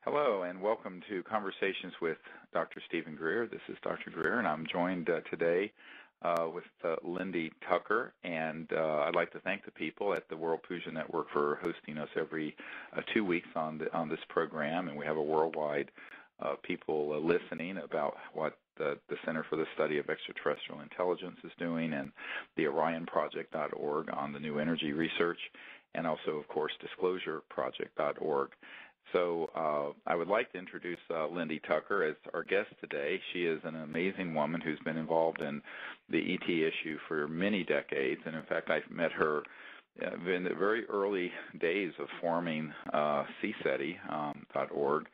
Hello, and welcome to Conversations with Dr. Stephen Greer. This is Dr. Greer, and I'm joined today with Lindy Tucker. And I'd like to thank the people at the World Puja Network for hosting us every 2 weeks on this program. And we have a worldwide people listening about what the Center for the Study of Extraterrestrial Intelligence is doing, and the OrionProject.org on the new energy research, and also, of course, DisclosureProject.org. So I would like to introduce Lindy Tucker as our guest today. She is an amazing woman who's been involved in the ET issue for many decades, and in fact I've met her in the very early days of forming CSETI.org.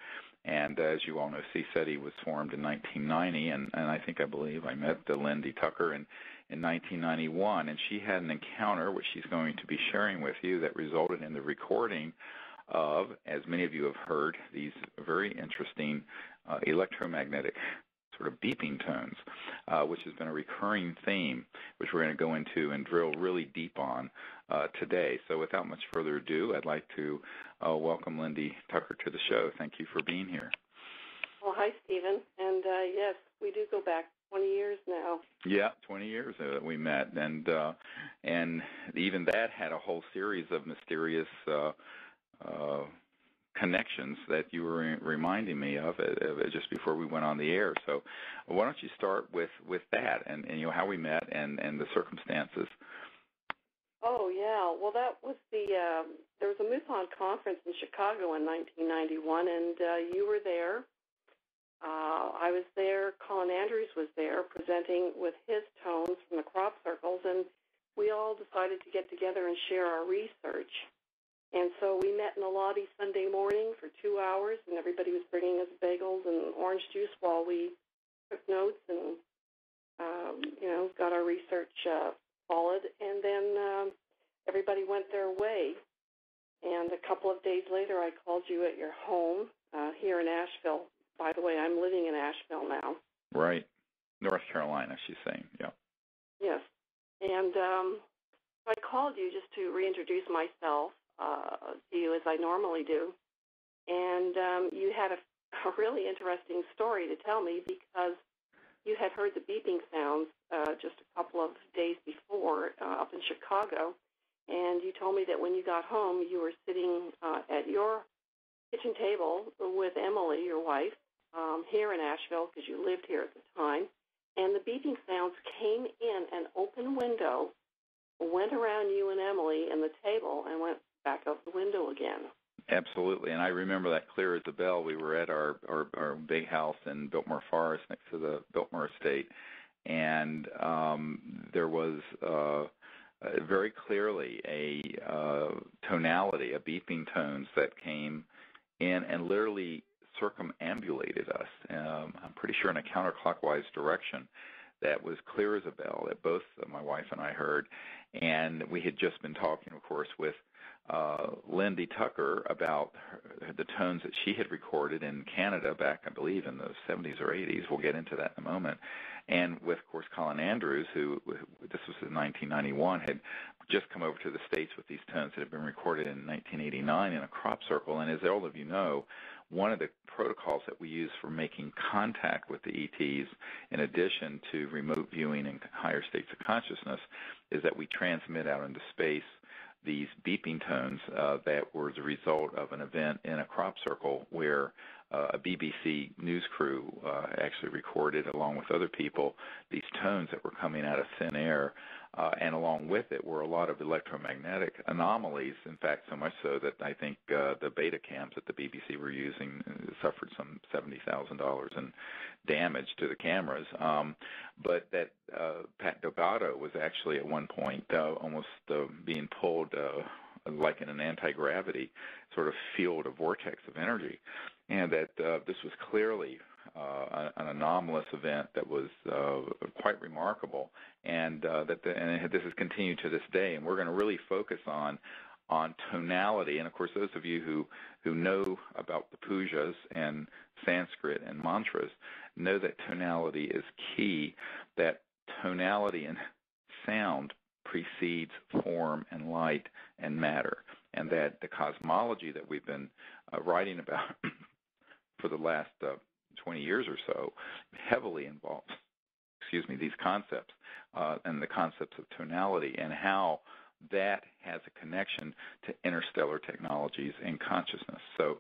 And as you all know, CSETI was formed in 1990, and I believe I met Lindy Tucker in 1991, and she had an encounter, which she's going to be sharing with you, that resulted in the recording of, as many of you have heard, these very interesting electromagnetic sort of beeping tones, which has been a recurring theme, which we're going to go into and drill really deep on today. So without much further ado, I'd like to welcome Lindy Tucker to the show. Thank you for being here. Well, hi, Stephen. And yes, we do go back 20 years now. Yeah, 20 years that we met, and even that had a whole series of mysterious connections that you were reminding me of just before we went on the air. So why don't you start with that and you know how we met and the circumstances. Oh, yeah. Well, that was there was a MUFON conference in Chicago in 1991, and you were there. I was there. Colin Andrews was there presenting with his tones from the crop circles, and we all decided to get together and share our research. And so we met in the lobby Sunday morning for 2 hours, and everybody was bringing us bagels and orange juice while we took notes and, got our research followed. And then everybody went their way. And a couple of days later, I called you at your home here in Asheville. By the way, I'm living in Asheville now. Right. North Carolina, she's saying, yeah. Yes. And I called you just to reintroduce myself to you as I normally do. And you had a really interesting story to tell me because you had heard the beeping sounds just a couple of days before up in Chicago. And you told me that when you got home, you were sitting at your kitchen table with Emily, your wife, here in Asheville because you lived here at the time. And the beeping sounds came in an open window, went around you and Emily and the table, and went back out the window again. Absolutely, and I remember that clear as a bell. We were at our big house in Biltmore Forest next to the Biltmore Estate, and there was very clearly a tonality, a beeping tones that came in and literally circumambulated us. I'm pretty sure in a counterclockwise direction. That was clear as a bell that both my wife and I heard, and we had just been talking, of course, with Lindy Tucker about the tones that she had recorded in Canada back, I believe, in the 70s or 80s. We'll get into that in a moment. And with, of course, Colin Andrews, who, this was in 1991, had just come over to the States with these tones that had been recorded in 1989 in a crop circle. And as all of you know, one of the protocols that we use for making contact with the ETs, in addition to remote viewing and higher states of consciousness, is that we transmit out into space these beeping tones that were the result of an event in a crop circle where a BBC news crew actually recorded, along with other people, these tones that were coming out of thin air. And along with it were a lot of electromagnetic anomalies, in fact, so much so that I think the beta cams that the BBC were using suffered some $70,000 in damage to the cameras. But that Pat Delgado was actually at one point almost being pulled like in an anti-gravity sort of field, a vortex of energy, and that this was clearly an anomalous event that was quite remarkable, and this has continued to this day. And we're going to really focus on tonality. And of course, those of you who know about the pujas and Sanskrit and mantras know that tonality is key. That tonality and sound precedes form and light and matter, and that the cosmology that we've been writing about for the last 20 years or so heavily involves, these concepts and the concepts of tonality and how that has a connection to interstellar technologies and consciousness. So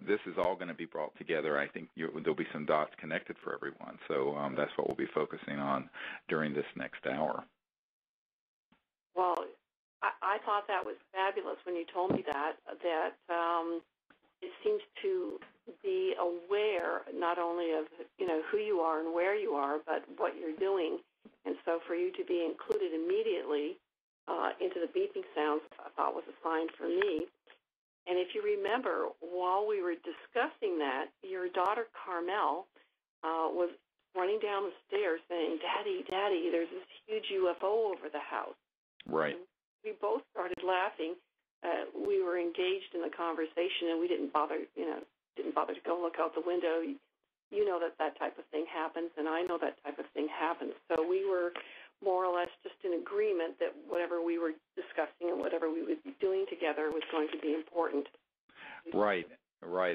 this is all going to be brought together. I think there'll be some dots connected for everyone. So that's what we'll be focusing on during this next hour. Well, I thought that was fabulous when you told me that it seems to be aware not only of, who you are and where you are, but what you're doing. And so for you to be included immediately into the beeping sounds, I thought was a sign for me. And if you remember, while we were discussing that, your daughter Carmel was running down the stairs saying, "Daddy, Daddy, there's this huge UFO over the house." Right. And we both started laughing. We were engaged in the conversation, and we didn't bother to go look out the window. You know that type of thing happens, and I know that type of thing happens. So we were more or less just in agreement that whatever we were discussing and whatever we would be doing together was going to be important. Right.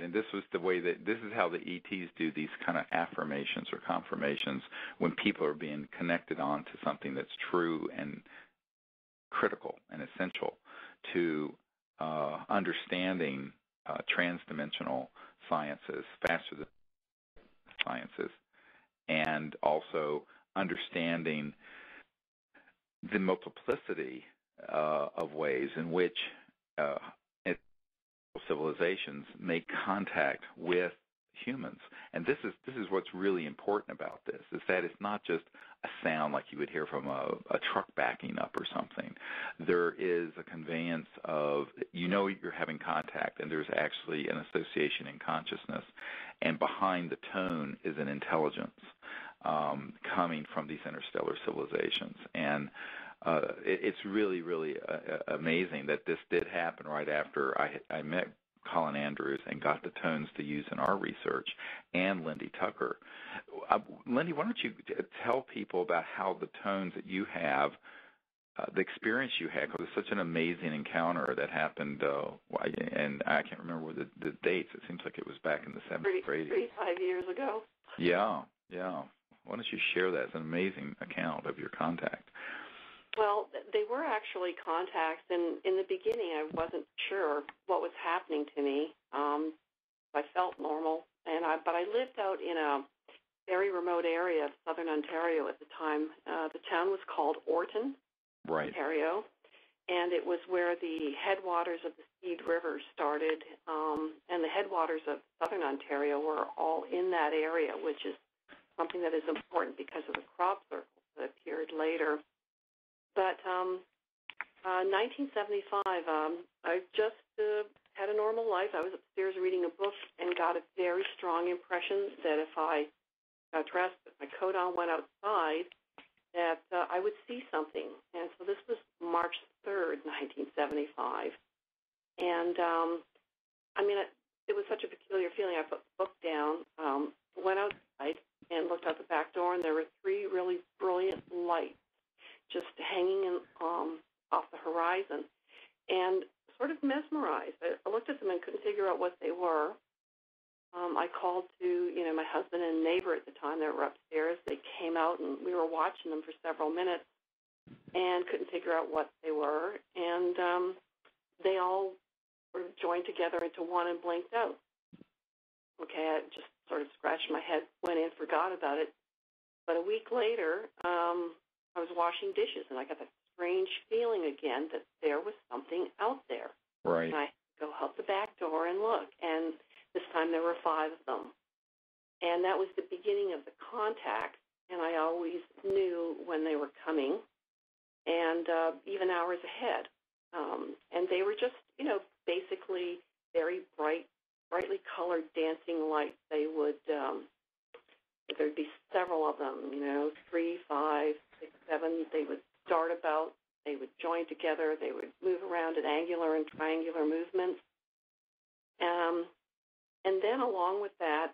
And this was the way this is how the ETs do these kind of affirmations or confirmations when people are being connected on to something that's true and critical and essential to understanding transdimensional sciences faster than sciences, and also understanding the multiplicity of ways in which civilizations make contact with humans. And this is what's really important about this, is that it's not just a sound like you would hear from a truck backing up or something. There is a conveyance of, you're having contact, and there's actually an association in consciousness. And behind the tone is an intelligence coming from these interstellar civilizations. And it's really, really amazing that this did happen right after I met Colin Andrews and got the tones to use in our research, and Lindy Tucker. Lindy, why don't you tell people about how the tones that you have, the experience you had, because it's such an amazing encounter that happened, and I can't remember the dates. It seems like it was back in the 70s or 80s. 35 years ago. Yeah. Why don't you share that? It's an amazing account of your contact. Well, they were actually contacts, and in the beginning I wasn't sure what was happening to me. I felt normal, but I lived out in a very remote area of southern Ontario at the time. The town was called Orton, right, Ontario, and it was where the headwaters of the Seed River started, and the headwaters of southern Ontario were all in that area, which is something that is important because of the crop circles that appeared later. But 1975, I just had a normal life. I was upstairs reading a book and got a very strong impression that if I got dressed, put my coat on, went outside, that I would see something. And so this was March 3rd, 1975. And, it was such a peculiar feeling. I put the book down, went outside, and looked out the back door, and there were 3 really brilliant lights just hanging off the horizon, and sort of mesmerized. I looked at them and couldn't figure out what they were. I called to, my husband and neighbor at the time. They were upstairs. They came out, and we were watching them for several minutes and couldn't figure out what they were. And they all were joined together into one and blinked out. Okay, I just sort of scratched my head, went in, forgot about it. But a week later, I was washing dishes, and I got that strange feeling again that there was something out there. Right. And I had to go out the back door and look, and this time there were 5 of them. And that was the beginning of the contact, and I always knew when they were coming, and even hours ahead. And they were just, basically very brightly colored dancing lights. They would, there'd be several of them, 3, 5, 6, 7. They would start about, they would join together, they would move around in angular and triangular movements. And then along with that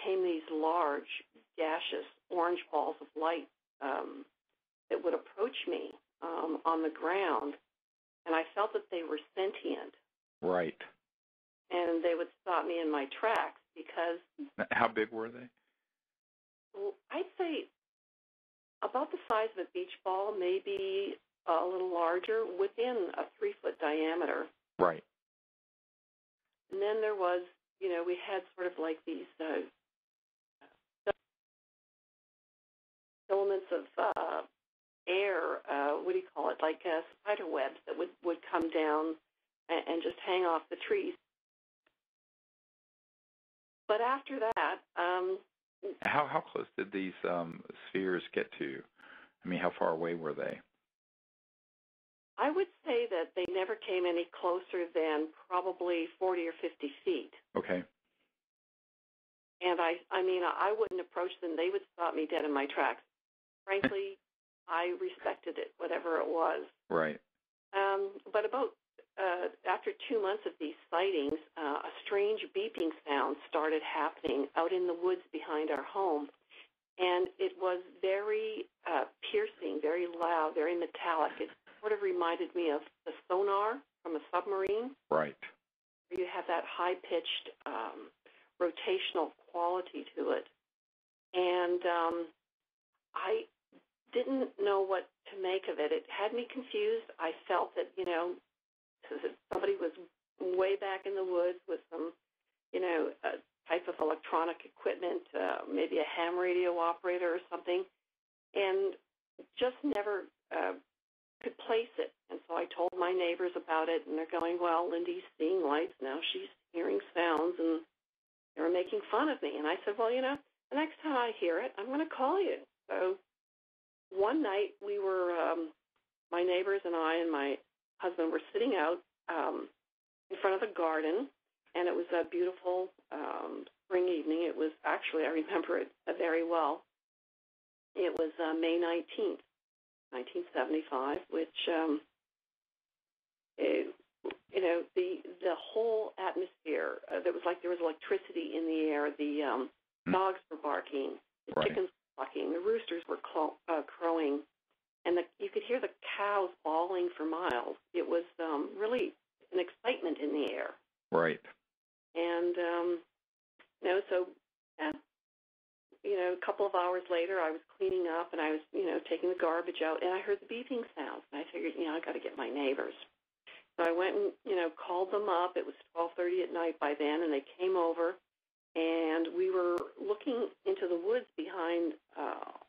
came these large, gaseous orange balls of light that would approach me on the ground, and I felt that they were sentient. Right. and they would stop me in my tracks because... How big were they? Well, I'd say about the size of a beach ball, maybe a little larger, within a 3-foot diameter. Right. And then there was, we had sort of like these filaments of air, what do you call it, like spider webs that would come down and just hang off the trees. But after that... How close did these spheres get to you? I mean, how far away were they? I would say that they never came any closer than probably 40 or 50 feet. Okay. And I wouldn't approach them. They would stop me dead in my tracks. Frankly, I respected it, whatever it was. Right. But about after 2 months of these sightings, a strange beeping sound started happening out in the woods behind our home. And it was very piercing, very loud, very metallic. It sort of reminded me of the sonar from a submarine. Right. You have that high-pitched rotational quality to it. And I didn't know what to make of it. It had me confused. I felt that, somebody was way back in the woods with some, a type of electronic equipment, maybe a ham radio operator or something, and just never could place it. And so I told my neighbors about it, and they're going, well, Lindy's seeing lights now. She's hearing sounds, and they were making fun of me. And I said, well, the next time I hear it, I'm going to call you. So one night we were, my neighbors and I and my husband were sitting out in front of the garden, and it was a beautiful spring evening. It was actually, I remember it very well. It was May 19th, 1975, which, the whole atmosphere, there was electricity in the air. The dogs were barking, the chickens were barking, the roosters were crowing, and you could hear the cows bawling for miles. It was really an excitement in the air. Right. And, a couple of hours later, I was cleaning up, and I was, taking the garbage out, and I heard the beeping sounds. And I figured, I got to get my neighbors. So I went and, called them up. It was 12:30 at night by then, and they came over, and we were looking into the woods behind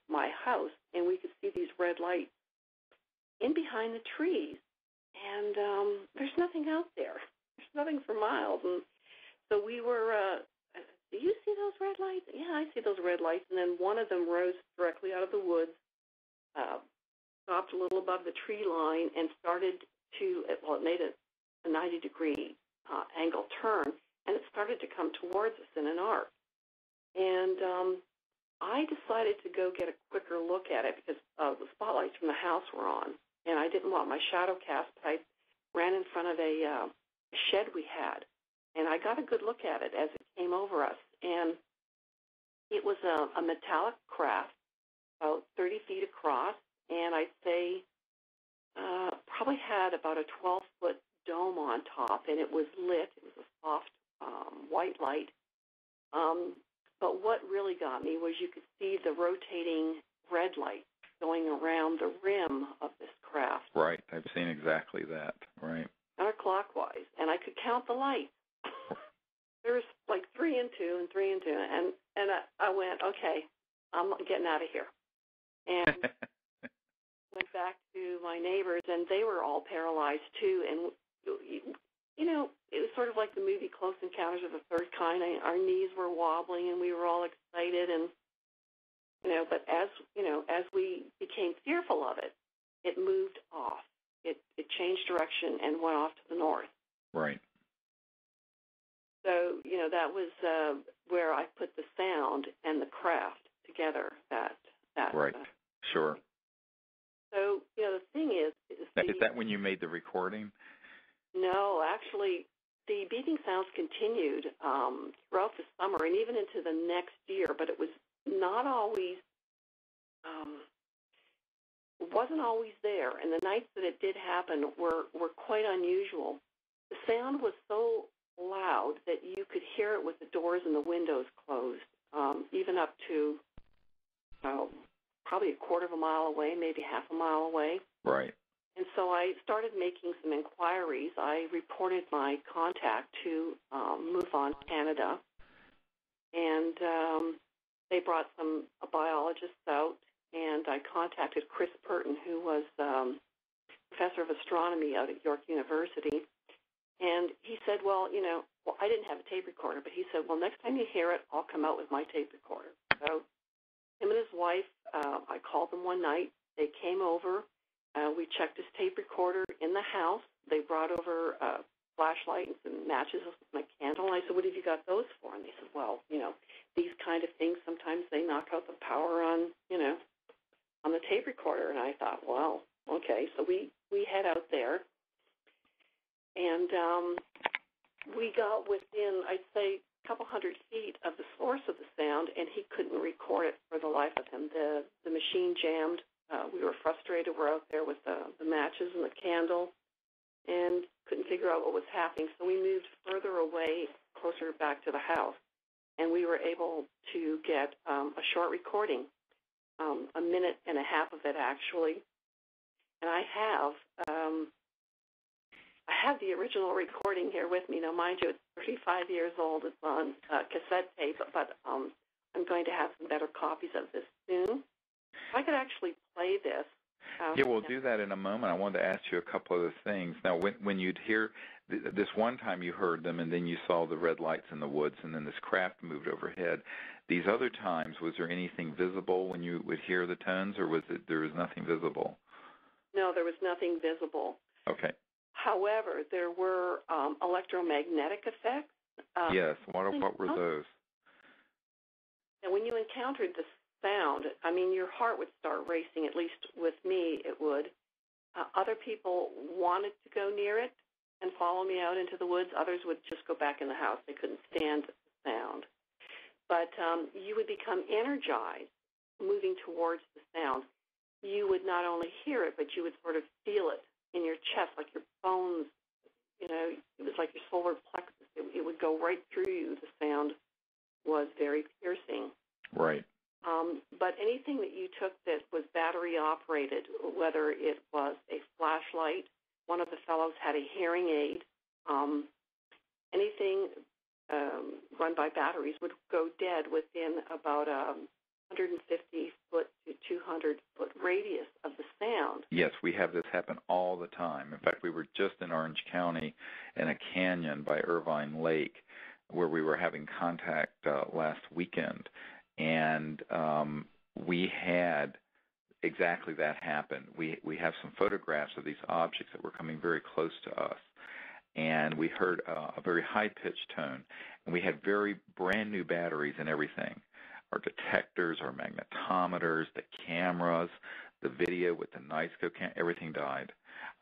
my house, and we could see these red lights in behind the trees. And there's nothing out there. There's nothing for miles. And so we were, do you see those red lights? Yeah, I see those red lights. And then one of them rose directly out of the woods, stopped a little above the tree line, and started to, it made a 90-degree angle turn, and it started to come towards us in an arc. And I decided to go get a quicker look at it because the spotlights from the house were on, and I didn't want my shadow cast, but I ran in front of a shed we had, and I got a good look at it as it came over us. And it was a metallic craft, about 30 feet across, and I'd say probably had about a 12-foot dome on top, and it was lit. It was a soft white light. But what really got me was you could see the rotating red light going around the rim of this craft. Right. I've seen exactly that. Right. Counterclockwise, and I could count the lights. There was like 3 and 2 and 3 and 2, and I went, okay, I'm getting out of here. And went back to my neighbors, and they were all paralyzed too. And it was sort of like the movie Close Encounters of the Third Kind. Our knees were wobbling, and we were all excited. And but as we became fearful of it, it moved off. It changed direction and went off to the north. Right. So that was where I put the sound and the craft together. That right. Sure. So the thing is that when you made the recording? No, actually, the beeping sounds continued throughout the summer and even into the next year, but it was not always, wasn't always there. And the nights that it did happen were quite unusual. The sound was so loud that you could hear it with the doors and the windows closed, even up to probably a quarter of a mile away, maybe half a mile away. Right. And so I started making some inquiries. I reported my contact to MUFON Canada, and they brought a biologist out, and I contacted Chris Burton, who was professor of astronomy out at York University, and he said, well, I didn't have a tape recorder, but he said, well, next time you hear it, I'll come out with my tape recorder. So him and his wife, I called them one night. They came over. We checked his tape recorder in the house. They brought over a flashlight and some matches and a candle. And I said, what have you got those for? And they said, well, these kind of things, sometimes they knock out the power on the tape recorder. And I thought, well, okay. So we head out there, and we got within, I'd say, a couple hundred feet of the source of the sound, and he couldn't record it for the life of him. The machine jammed. We were frustrated. We're out there with the matches and the candle and couldn't figure out what was happening. So we moved further away, closer back to the house, and we were able to get a short recording, a minute and a half of it, actually. And I have the original recording here with me. Now, mind you, it's 35 years old. It's on cassette tape, but I'm going to have some better copies of this soon. I could actually play this. Yeah, we'll do that in a moment. I wanted to ask you a couple other things. Now, when you'd hear this one time, you heard them, and then you saw the red lights in the woods, and then this craft moved overhead. These other times, was there anything visible when you would hear the tones, or there was nothing visible? No, there was nothing visible. Okay. However, there were electromagnetic effects. Yes. What were those? And when you encountered the sound, your heart would start racing. At least with me, it would. Other people wanted to go near it and follow me out into the woods. Others would just go back in the house. They couldn't stand the sound. But you would become energized moving towards the sound. You would not only hear it, but you would sort of feel it in your chest, like your bones. It was like your solar plexus. It would go right through you. The sound was very piercing. Right. But anything that you took that was battery operated, whether it was a flashlight, one of the fellows had a hearing aid, anything run by batteries would go dead within about 150-foot to 200-foot radius of the sound. Yes, we have this happen all the time. In fact, we were just in Orange County in a canyon by Irvine Lake where we were having contact last weekend, and we had exactly that happen. We have some photographs of these objects that were coming very close to us, and we heard a very high-pitched tone, and we had very brand-new batteries and everything. Our detectors, our magnetometers, the cameras, the video with the night scope, everything died.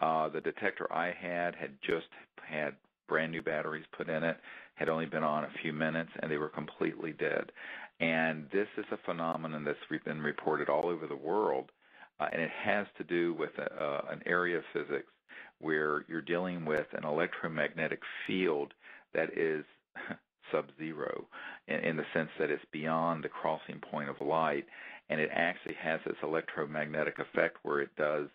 The detector I had just had brand-new batteries put in it, had only been on a few minutes, and they were completely dead. And this is a phenomenon that's been reported all over the world, and it has to do with an area of physics where you're dealing with an electromagnetic field that is sub-zero in the sense that it's beyond the crossing point of light, and it actually has this electromagnetic effect where it does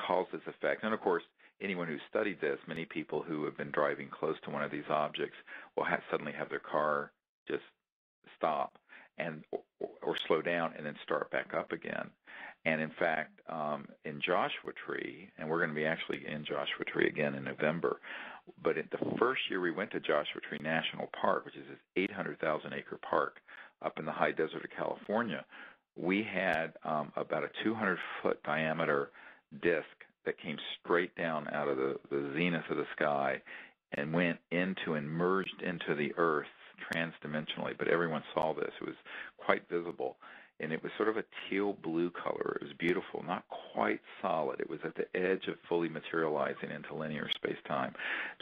cause this effect. And, of course, anyone who's studied this, many people who have been driving close to one of these objects will suddenly have their car just stop and or slow down and then start back up again. And in fact, in Joshua Tree, and we're going to be actually in Joshua Tree again in November, but the first year we went to Joshua Tree National Park, which is this 800,000-acre park up in the high desert of California, we had about a 200-foot diameter disc that came straight down out of the zenith of the sky and went into and merged into the earth transdimensionally. But everyone saw this. It was quite visible. And it was sort of a teal blue color. It was beautiful, not quite solid. It was at the edge of fully materializing into linear space-time.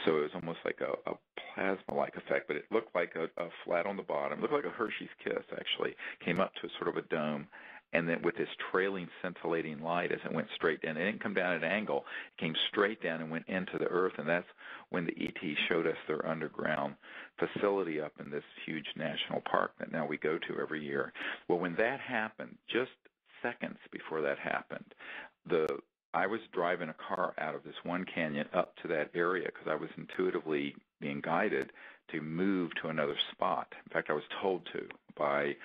So it was almost like a plasma-like effect, but it looked like a flat on the bottom. It looked like a Hershey's Kiss, actually. Came up to sort of a dome, and then with this trailing, scintillating light as it went straight down. It didn't come down at an angle. It came straight down and went into the earth, and that's when the ET showed us their underground facility up in this huge national park that now we go to every year. Well, when that happened, just seconds before that happened, I was driving a car out of this one canyon up to that area because I was intuitively being guided to move to another spot. In fact, I was told to by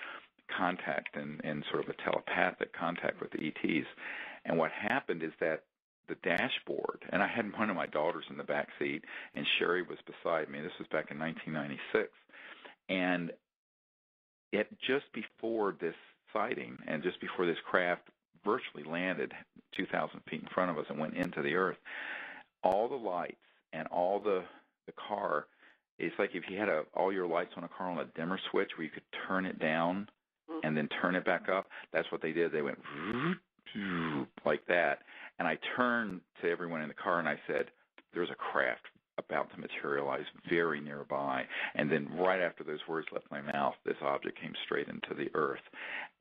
contact and sort of a telepathic contact with the ETs. And what happened is that the dashboard, and I had one of my daughters in the back seat, and Sherry was beside me. This was back in 1996. And just before this sighting and just before this craft virtually landed 2,000 feet in front of us and went into the earth, all the lights and all the car, it's like if you had all your lights on a car on a dimmer switch where you could turn it down and then turn it back up. That's what they did. They went like that. And I turned to everyone in the car and I said, there's a craft about to materialize very nearby. And then right after those words left my mouth, this object came straight into the earth.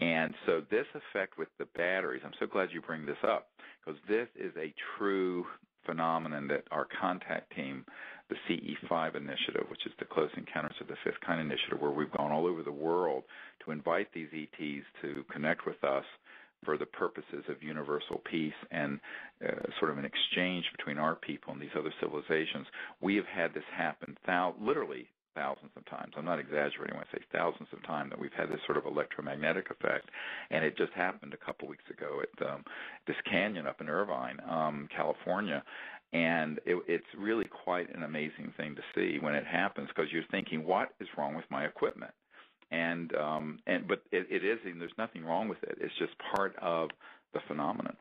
And so this effect with the batteries, I'm so glad you bring this up, because this is a true phenomenon that our contact team, the CE5 initiative, which is the Close Encounters of the Fifth Kind initiative, where we've gone all over the world to invite these ETs to connect with us for the purposes of universal peace and sort of an exchange between our people and these other civilizations. We have had this happen literally thousands of times. I'm not exaggerating when I say thousands of times that we've had this sort of electromagnetic effect, and it just happened a couple weeks ago at this canyon up in Irvine, California. And it's really quite an amazing thing to see when it happens, because you're thinking, what is wrong with my equipment? But it is, and there's nothing wrong with it. It's just part of the phenomenon.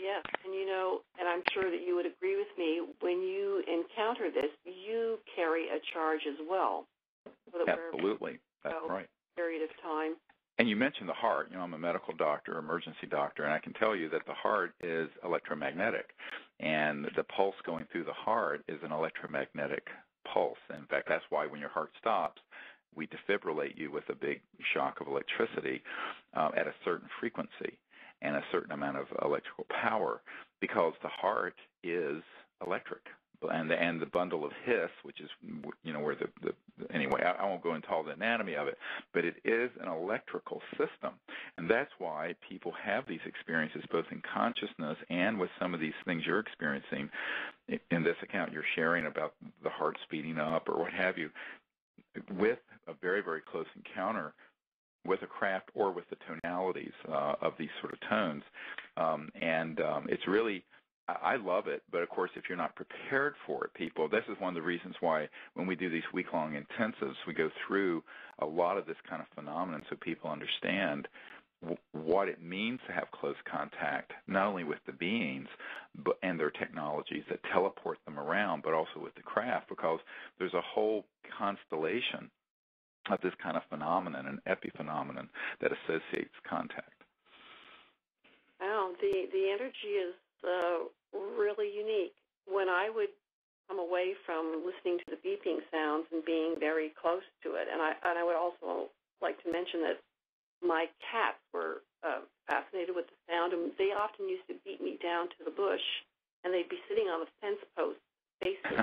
Yes, and I'm sure that you would agree with me, when you encounter this, you carry a charge as well. So that Absolutely. That's right. Period of time. And you mentioned the heart. I'm a medical doctor, emergency doctor, and I can tell you that the heart is electromagnetic. And the pulse going through the heart is an electromagnetic pulse. In fact, that's why when your heart stops, we defibrillate you with a big shock of electricity at a certain frequency and a certain amount of electrical power, because the heart is electric. And the bundle of His, which is, where anyway, I won't go into all the anatomy of it, but it is an electrical system. And that's why people have these experiences, both in consciousness and with some of these things you're experiencing. In this account you're sharing about the heart speeding up or what have you, with a very, very close encounter with a craft or with the tonalities of these sort of tones. It's really, I love it, but of course if you're not prepared for it, people, this is one of the reasons why when we do these week-long intensives, we go through a lot of this kind of phenomenon so people understand what it means to have close contact, not only with the beings and their technologies that teleport them around, but also with the craft, because there's a whole constellation of this kind of phenomenon, an epiphenomenon that associates contact. Wow, the energy is really unique. When I would come away from listening to the beeping sounds and being very close to it, and I would also like to mention that my cats were fascinated with the sound, and they often used to beat me down to the bush, and they'd be sitting on the fence post facing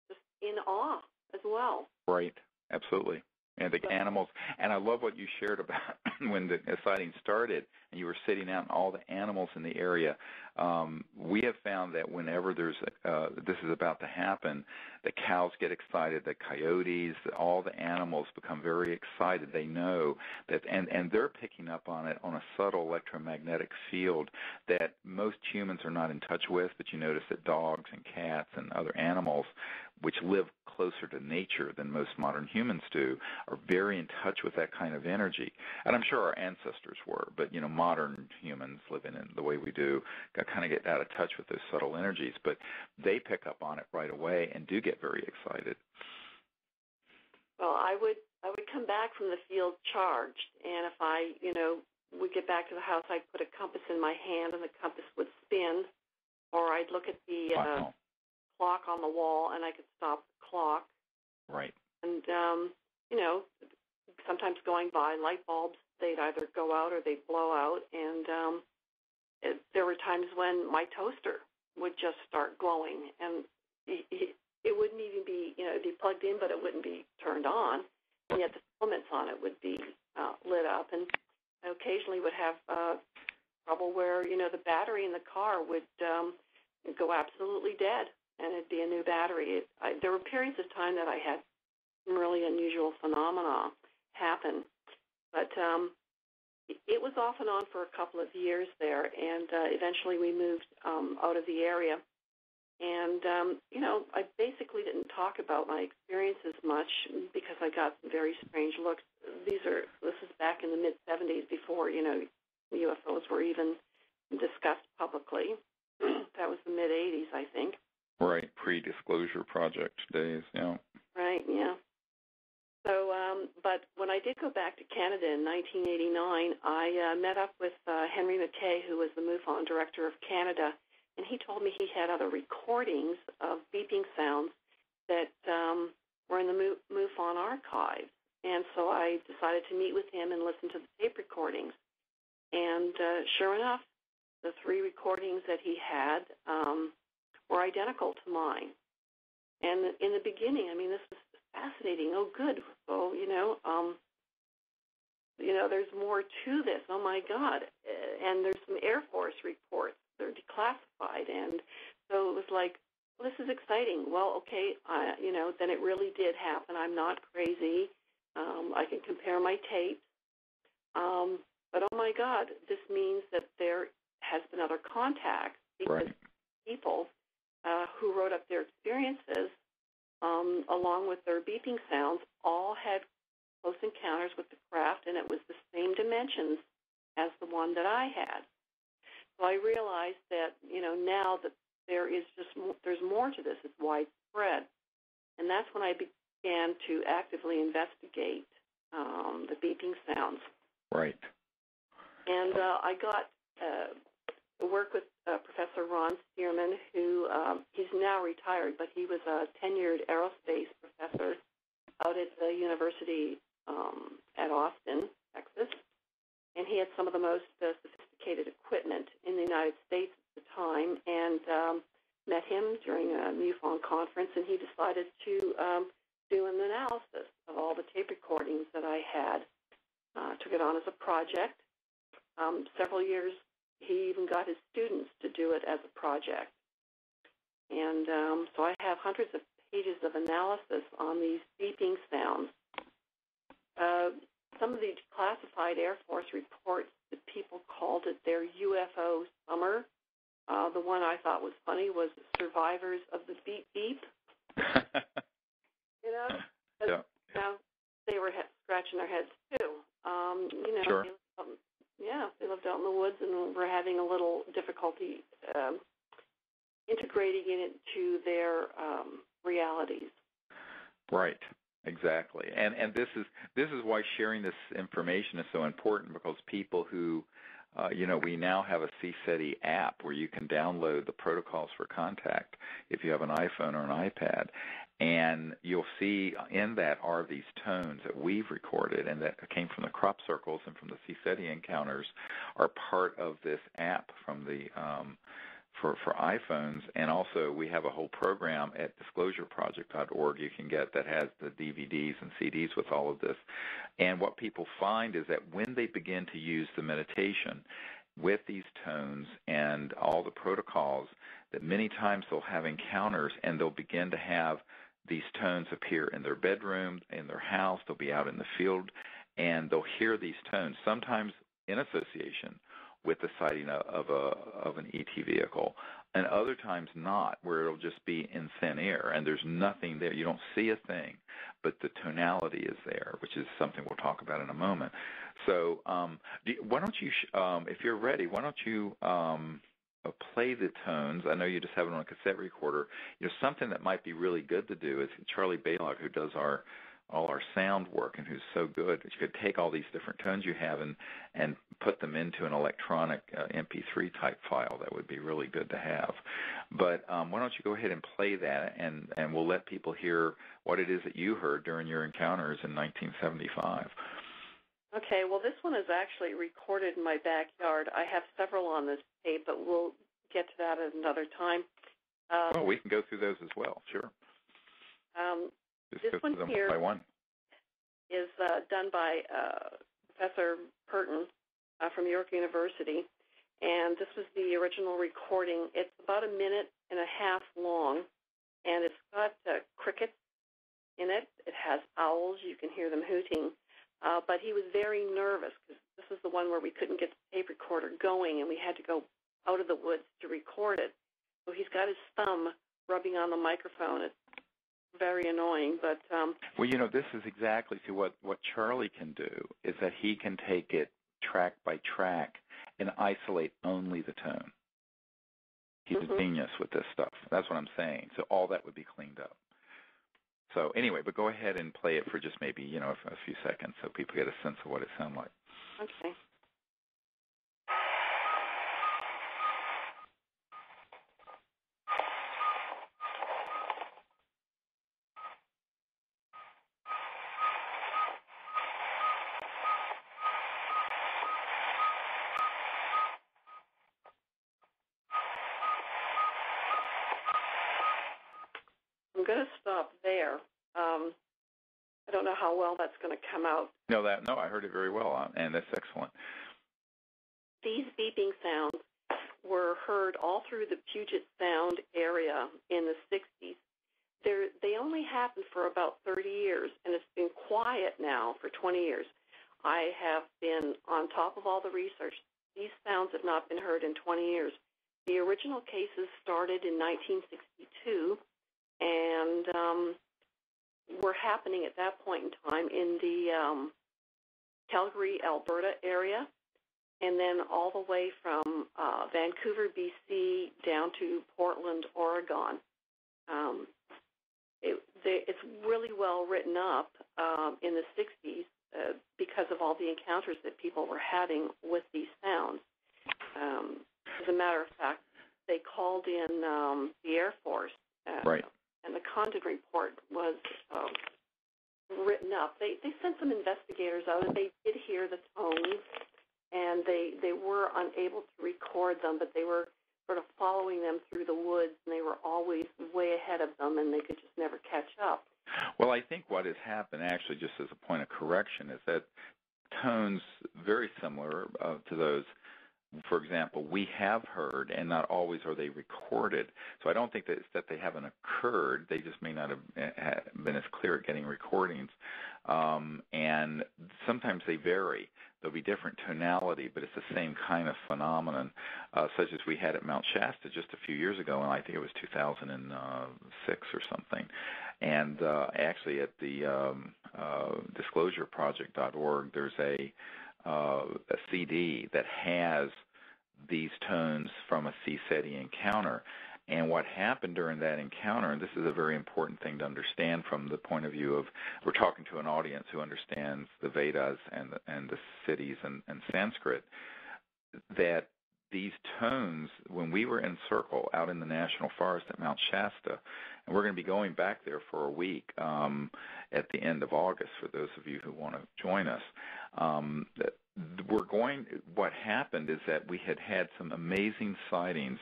just in awe as well. Right, absolutely. And the animals, and I love what you shared about when the sighting started and you were sitting out and all the animals in the area. We have found that whenever this is about to happen, the cows get excited, the coyotes, all the animals become very excited. They know that, and they're picking up on it on a subtle electromagnetic field that most humans are not in touch with, but you notice that dogs and cats and other animals, which live closer to nature than most modern humans do, are very in touch with that kind of energy. And I'm sure our ancestors were, but modern humans living in the way we do kind of get out of touch with those subtle energies, but they pick up on it right away and do get very excited. Well, I would come back from the field charged, and if I, would get back to the house, I'd put a compass in my hand and the compass would spin, or I'd look at the clock on the wall and I could stop the clock. Right. And, sometimes going by, light bulbs, they'd either go out or they'd blow out. And there were times when my toaster would just start glowing, and it wouldn't even be, it'd be plugged in, but it wouldn't be turned on, and yet the filaments on it would be lit up. And I occasionally would have trouble where, the battery in the car would go absolutely dead, and it'd be a new battery. There were periods of time that I had some really unusual phenomena happen, but it was off and on for a couple of years there, and eventually we moved out of the area. And, I basically didn't talk about my experiences much because I got some very strange looks. This is back in the mid-'70s before, UFOs were even discussed publicly. That was the mid-'80s, I think. Right, pre-disclosure project days, yeah. Right, yeah. So, but when I did go back to Canada in 1989, I met up with Henry McKay, who was the MUFON director of Canada, and he told me he had other recordings of beeping sounds that were in the MUFON archives. And so I decided to meet with him and listen to the tape recordings. And sure enough, the 3 recordings that he had were identical to mine. And in the beginning, this was fascinating. Oh, good. So, there's more to this. Oh, my God. And there's some Air Force reports. They're declassified. And so it was like, well, this is exciting. Well, okay, then it really did happen. I'm not crazy. I can compare my tapes. But, oh, my God, this means that there has been other contact because people who wrote up their experiences along with their beeping sounds all had close encounters with the craft, and it was the same dimensions as the one that I had. So I realized that, now that there's more to this. It's widespread. And that's when I began to actively investigate the beeping sounds. Right. And I got to work with Professor Ron Stearman, who he's now retired, but he was a tenured aerospace professor out at the University at Austin, Texas. And he had some of the most sophisticated equipment in the United States at the time, and met him during a MUFON conference, and he decided to do an analysis of all the tape recordings that I had. Took it on as a project. Several years, he even got his students to do it as a project. And so I have hundreds of pages of analysis on these beeping sounds. Some of the classified Air Force reports that people called it their UFO summer. The one I thought was funny was survivors of the beep beep. Yeah. They were scratching their heads too. Sure. They lived out in the woods and were having a little difficulty integrating it into their realities. Right. Exactly. And this is why sharing this information is so important, because people who we now have a CSETI app where you can download the protocols for contact if you have an iPhone or an iPad. And you'll see in that are these tones that we've recorded and that came from the crop circles and from the CSETI encounters are part of this app from the for iPhones. And also we have a whole program at disclosureproject.org you can get that has the DVDs and CDs with all of this. And what people find is that when they begin to use the meditation with these tones and all the protocols, that many times they'll have encounters and they'll begin to have these tones appear in their bedroom, in their house, they'll be out in the field, and they'll hear these tones, sometimes in association with the sighting of an ET vehicle, and other times not, where it'll just be in thin air, and there's nothing there. You don't see a thing, but the tonality is there, which is something we'll talk about in a moment. So why don't you, if you're ready, why don't you play the tones? I know you just have it on a cassette recorder. Something that might be really good to do is Charlie Balog, who does our all our sound work and who's so good that you could take all these different tones you have and put them into an electronic MP3 type file. That would be really good to have. But why don't you go ahead and play that, and we'll let people hear what it is that you heard during your encounters in 1975. Okay, well, this one is actually recorded in my backyard. I have several on this tape, but we'll get to that at another time. Oh, we can go through those as well, sure. Just this one here by one. is done by Professor Purton from York University, and this was the original recording. It's about 1.5 minutes long, and it's got crickets in it. It has owls. You can hear them hooting. But he was very nervous because this is the one where we couldn't get the tape recorder going, and we had to go out of the woods to record it. So he's got his thumb rubbing on the microphone. It's very annoying, but... Well, you know, this is exactly what Charlie can do, is that he can take it track by track and isolate only the tone. He's a genius with this stuff. That's what I'm saying. So all that would be cleaned up. So anyway, but go ahead and play it for just maybe, you know, a few seconds so people get a sense of what it sounds like. Okay. I'm going to stop there. I don't know how well that's going to come out. No, I heard it very well, and that's excellent. These beeping sounds were heard all through the Puget Sound area in the 60s. They only happened for about 30 years, and it's been quiet now for 20 years. I have been on top of all the research. These sounds have not been heard in 20 years. The original cases started in 1962, and were happening at that point in time in the Calgary, Alberta area, and then all the way from Vancouver, BC, down to Portland, Oregon. It's really well written up in the 60s because of all the encounters that people were having with these sounds. As a matter of fact, they called in the Air Force. Right. And the content report was written up. They sent some investigators out, and they did hear the tones, and they were unable to record them, but they were sort of following them through the woods, and they were always way ahead of them, and they could just never catch up. Well, I think what has happened, actually, just as a point of correction, is that tones very similar to those, for example, we have heard, and not always are they recorded. So I don't think that it's that they haven't occurred. They just may not have been as clear at getting recordings. And sometimes they vary. There'll be different tonality, but it's the same kind of phenomenon, such as we had at Mount Shasta just a few years ago, and I think it was 2006 or something. And actually at the disclosureproject.org, there's a CD that has these tones from a CSETI encounter. And what happened during that encounter, and this is a very important thing to understand from the point of view of, we're talking to an audience who understands the Vedas and the cities and Sanskrit, that these tones, when we were in Circle out in the National Forest at Mount Shasta, and we're going to be going back there for a week at the end of August for those of you who want to join us, what happened is that we had some amazing sightings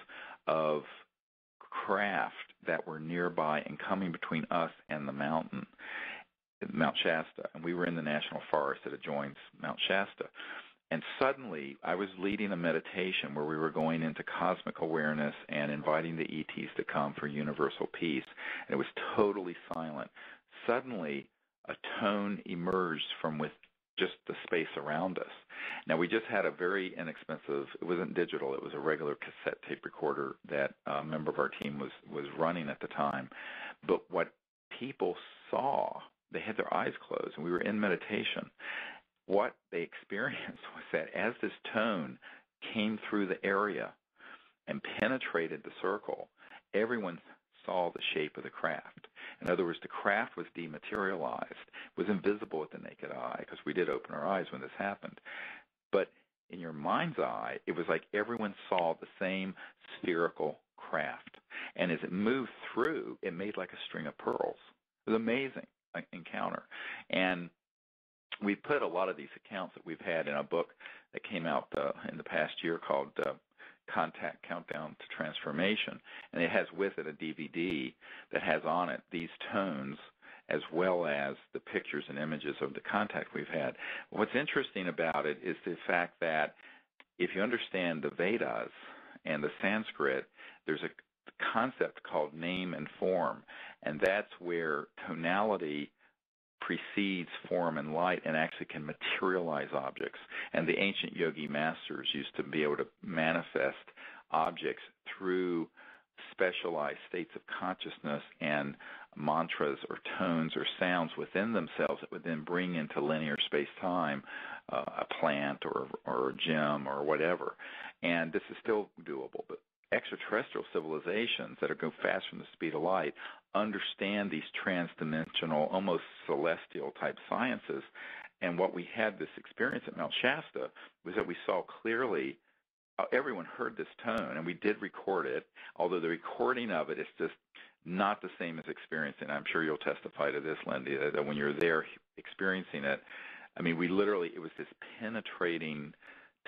of craft that were nearby and coming between us and the mountain, Mount Shasta. And we were in the National Forest that adjoins Mount Shasta. And suddenly, I was leading a meditation where we were going into cosmic awareness and inviting the ETs to come for universal peace. And it was totally silent. Suddenly, a tone emerged from with just the space around us. Now, we just had a very inexpensive, it wasn't digital, it was a regular cassette tape recorder that a member of our team was running at the time. But what people saw, they had their eyes closed, and we were in meditation. What they experienced was that as this tone came through the area and penetrated the circle, everyone saw the shape of the craft. In other words, the craft was dematerialized, was invisible with the naked eye, because we did open our eyes when this happened. But in your mind's eye, it was like everyone saw the same spherical craft. And as it moved through, it made like a string of pearls. It was an amazing encounter. And we put a lot of these accounts that we've had in a book that came out in the past year called Contact Countdown to Transformation. And it has with it a DVD that has on it these tones as well as the pictures and images of the contact we've had. What's interesting about it is the fact that if you understand the Vedas and the Sanskrit, there's a concept called name and form, and that's where tonality precedes form and light and actually can materialize objects. And the ancient yogi masters used to be able to manifest objects through specialized states of consciousness and mantras or tones or sounds within themselves that would then bring into linear space-time a plant or a gem or whatever. And this is still doable, but extraterrestrial civilizations that go faster than the speed of light understand these transdimensional, almost celestial-type sciences. And what we had this experience at Mount Shasta was that we saw clearly everyone heard this tone, and we did record it, although the recording of it is just not the same as experiencing it. I'm sure you'll testify to this, Lindy, that when you're there experiencing it, I mean, it was this penetrating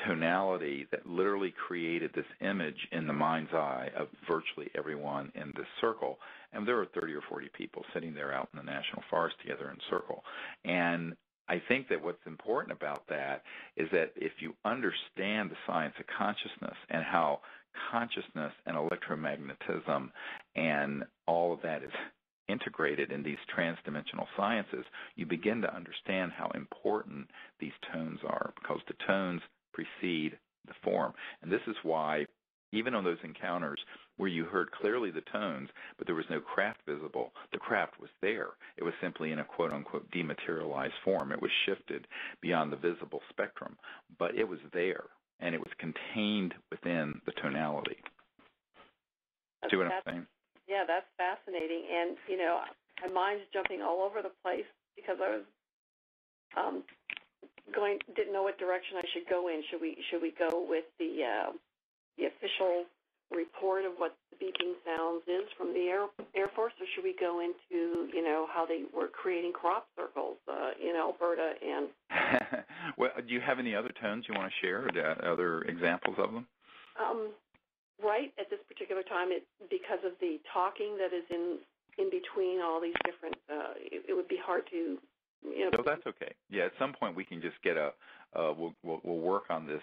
tonality that literally created this image in the mind's eye of virtually everyone in this circle. And there were 30 or 40 people sitting there out in the National Forest together in a circle. And I think that what's important about that is that if you understand the science of consciousness and how consciousness and electromagnetism and all of that is integrated in these transdimensional sciences, you begin to understand how important these tones are, because the tones precede the form. And this is why, even on those encounters where you heard clearly the tones, but there was no craft visible, the craft was there. It was simply in a quote-unquote dematerialized form. It was shifted beyond the visible spectrum, but it was there, and it was contained within the tonality. See what I'm saying? Yeah, that's fascinating. And, you know, my mind's jumping all over the place because I was didn't know what direction I should go in. Should we go with the official report of what the beeping sounds is from the Air Force, or should we go into, you know, how they were creating crop circles in Alberta and... Well, do you have any other tones you want to share, or other examples of them? Right at this particular time, because of the talking that is in between all these different, it would be hard to, you know. No, that's okay. Yeah, at some point we can just get we'll work on this.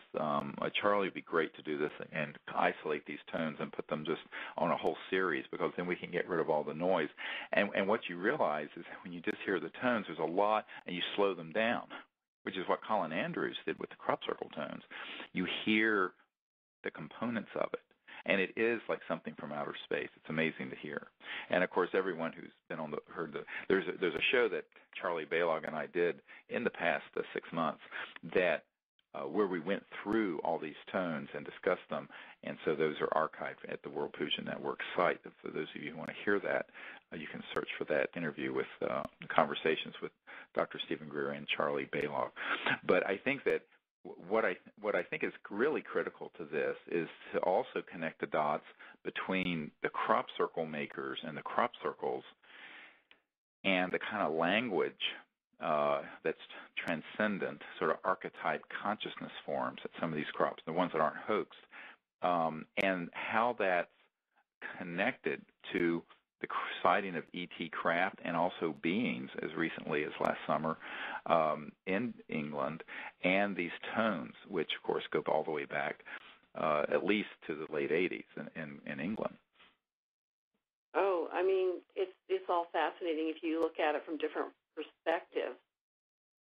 Charlie would be great to do this and isolate these tones and put them just on a whole series, because then we can get rid of all the noise. And what you realize is that when you just hear the tones, there's a lot, and you slow them down, which is what Colin Andrews did with the crop circle tones. You hear the components of it. And it is like something from outer space. It's amazing to hear. And of course, everyone who's been there's a show that Charlie Balog and I did in the past 6 months that where we went through all these tones and discussed them. And so those are archived at the World Puja Network site. For those of you who want to hear that, you can search for that interview with conversations with Dr. St.Greer and Charlie Balog. But I think that what I think is really critical to this is to also connect the dots between the crop circle makers and the crop circles and the kind of language that's transcendent, sort of archetype consciousness forms that some of these crops, the ones that aren't hoaxed, and how that's connected to the sighting of ET craft and also beings as recently as last summer in England, and these tones, which, of course, go all the way back at least to the late 80s in England. Oh, I mean, it's all fascinating if you look at it from different perspectives.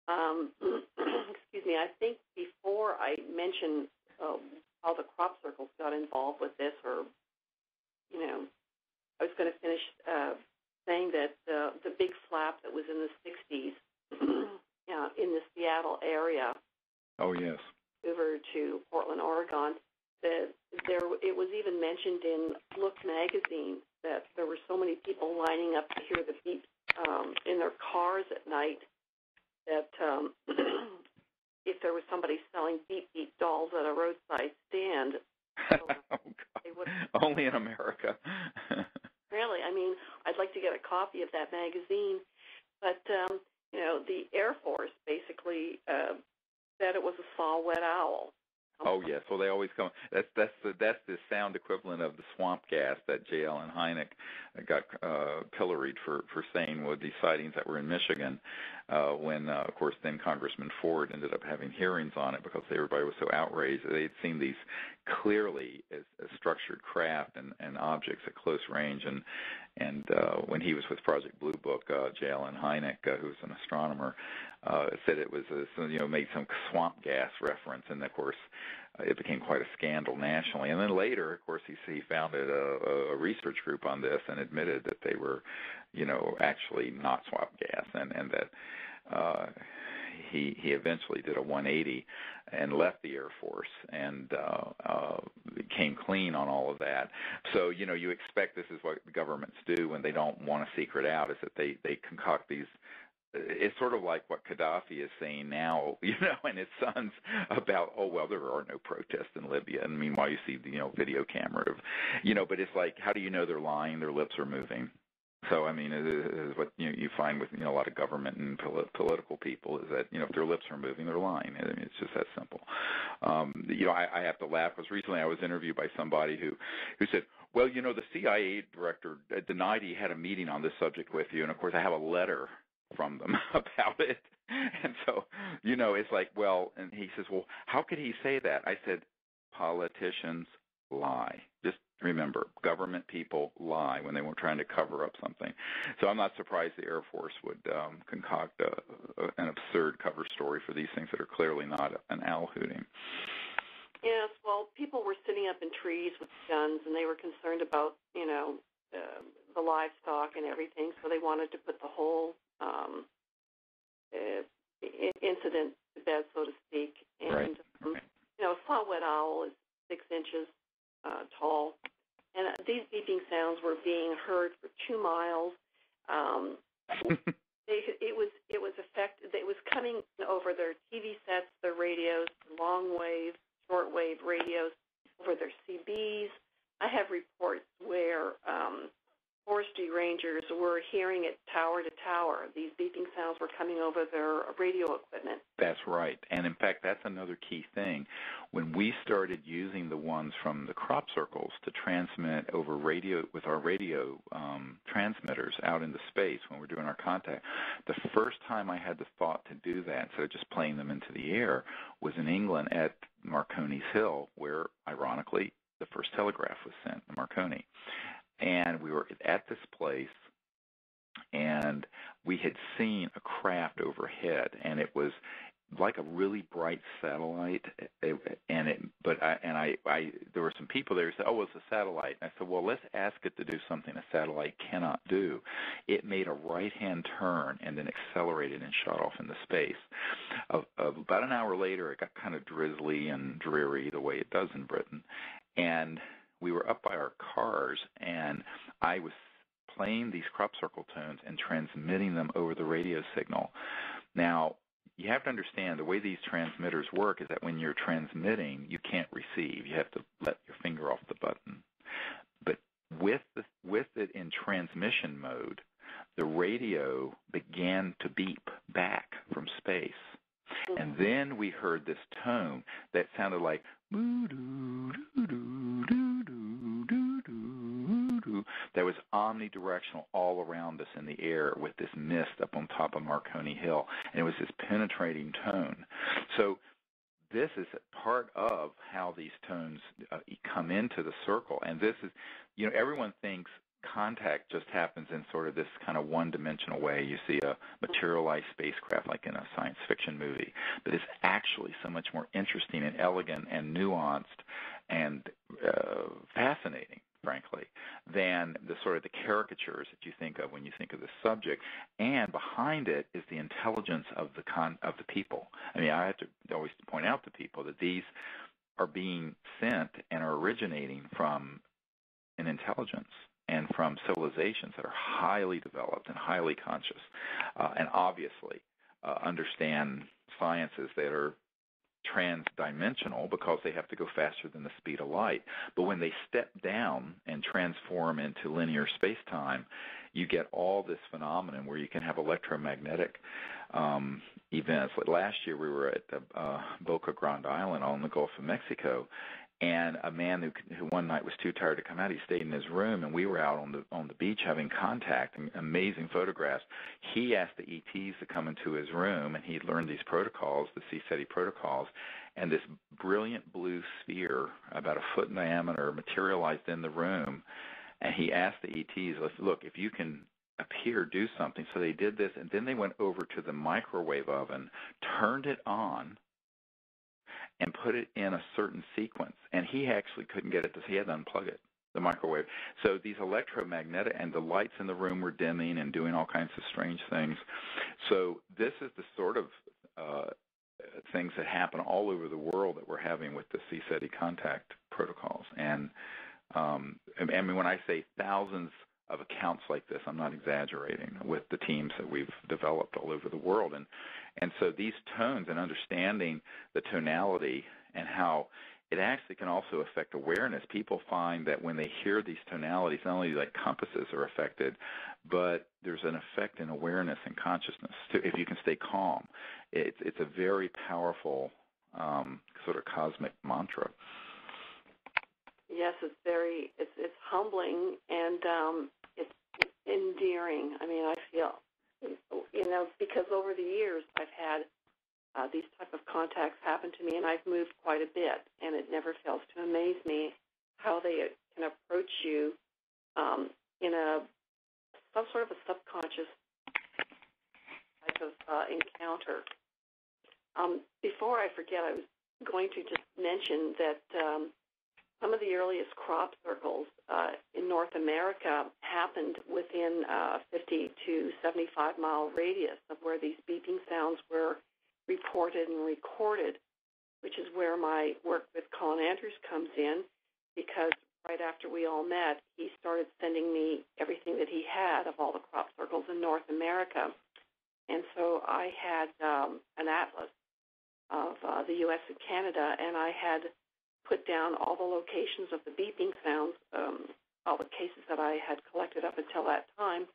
Excuse me, I think before I mentioned how the crop circles got involved with this, or, you know, I was going to finish saying that the big flap that was in the 60s in the Seattle area. Oh, yes. Over to Portland, Oregon. It was even mentioned in Look magazine that there were so many people lining up to hear the beeps in their cars at night that if there was somebody selling beep-beep dolls at a roadside stand, Oh, God. they would Only in America. really. I mean, I'd like to get a copy of that magazine. But, the Air Force basically said it was a saw-wet owl. Oh yes, well they always come. That's the sound equivalent of the swamp gas that J. Allen Hynek got pilloried for saying with these sightings that were in Michigan, when of course then Congressman Ford ended up having hearings on it because everybody was so outraged. They had seen these clearly as structured craft and objects at close range, and when he was with Project Blue Book, J. Allen Hynek, who was an astronomer, said it was made some swamp gas reference, and of course it became quite a scandal nationally. And then later, of course, he founded a research group on this and admitted that they were, actually not swamp gas, and that he eventually did a 180 and left the Air Force and came clean on all of that. So, you expect this is what the governments do when they don't want a secret out, is that they concoct these. It's sort of like what Gaddafi is saying now, and his sons about, there are no protests in Libya. And meanwhile, you see, video camera of, but it's like, how do you know they're lying? Their lips are moving. So, I mean, it is what you find with, a lot of government and political people is that, if their lips are moving, they're lying. I mean, it's just that simple. I have to laugh because recently I was interviewed by somebody who said, well, the CIA director denied he had a meeting on this subject with you. And, of course, I have a letter from them about it. And so, it's like, and he says, well, how could he say that? I said, politicians lie. Just remember, government people lie when they were trying to cover up something. So I'm not surprised the Air Force would concoct an absurd cover story for these things that are clearly not an owl hooting. Yes, well, people were sitting up in trees with guns, and they were concerned about, the livestock and everything, so they wanted to put the whole incident to bed, so to speak. And, right. A saw-whet owl is 6 inches tall, and these beeping sounds were being heard for 2 miles. It was affected. It was coming over their TV sets, their radios, long-wave, short-wave radios, over their CBs. I have reports where forestry rangers were hearing it tower to tower. These beeping sounds were coming over their radio equipment. That's right. And, in fact, that's another key thing. When we started using the ones from the crop circles to transmit over radio with our radio transmitters out into space when we're doing our contact, the first time I had the thought to do that, instead of just playing them into the air, was in England at Marconi's Hill, where, ironically, the first telegraph was sent to Marconi. And we were at this place, and we had seen a craft overhead, and it was like a really bright satellite. There were some people there who said, "Oh, it's a satellite." And I said, "Well, let's ask it to do something a satellite cannot do." It made a right-hand turn and then accelerated and shot off into space. About an hour later, it got kind of drizzly and dreary the way it does in Britain, and we were up by our cars, and I was playing these crop circle tones and transmitting them over the radio signal. Now, you have to understand the way these transmitters work is that when you're transmitting, you can't receive. You have to let your finger off the button. But with it in transmission mode, the radio began to beep back from space. And then we heard this tone that sounded like that was omnidirectional all around us in the air with this mist up on top of Marconi Hill. And it was this penetrating tone. So this is part of how these tones come into the circle. And this is, everyone thinks contact just happens in sort of this kind of one-dimensional way. You see a materialized spacecraft like in a science fiction movie, but it's actually so much more interesting and elegant and nuanced and fascinating, frankly, than the sort of the caricatures that you think of when you think of the subject. And behind it is the intelligence of the people. I mean, I have to always point out to people that these are being sent and are originating from an intelligence. and from civilizations that are highly developed and highly conscious, and obviously understand sciences that are transdimensional because they have to go faster than the speed of light. But when they step down and transform into linear space-time, you get all this phenomenon where you can have electromagnetic events. Like last year we were at Boca Grande Island on the Gulf of Mexico, and a man who one night was too tired to come out, he stayed in his room, and we were out on the beach having contact and amazing photographs. He asked the ETs to come into his room, and he'd learned these protocols, the CSETI protocols, and this brilliant blue sphere about a foot in diameter materialized in the room, and he asked the ETs, look, if you can appear, do something. So they did this, and then they went over to the microwave oven, turned it on, and put it in a certain sequence. And he actually couldn't get it he had to unplug it, the microwave. So these electromagnetic, and the lights in the room were dimming and doing all kinds of strange things. So this is the sort of things that happen all over the world that we're having with the CSETI contact protocols. And I mean, when I say thousands of accounts like this, I'm not exaggerating, with the teams that we've developed all over the world. And so these tones and understanding the tonality and how it actually can also affect awareness. People find that when they hear these tonalities, not only like compasses are affected, but there's an effect in awareness and consciousness too, if you can stay calm. It's a very powerful sort of cosmic mantra. Yes, it's humbling, and it's endearing. I mean, I feel, because over the years I've had these type of contacts happen to me, and I've moved quite a bit, and it never fails to amaze me how they can approach you in some sort of a subconscious type of encounter. Before I forget, I was going to just mention that some of the earliest crop circles in North America happened within a 50 to 75-mile radius of where these beeping sounds were reported and recorded, which is where my work with Colin Andrews comes in, because right after we all met, he started sending me everything that he had of all the crop circles in North America. And so I had an atlas of the U.S. and Canada, and I had put down all the locations of the beeping sounds, all the cases that I had collected up until that time,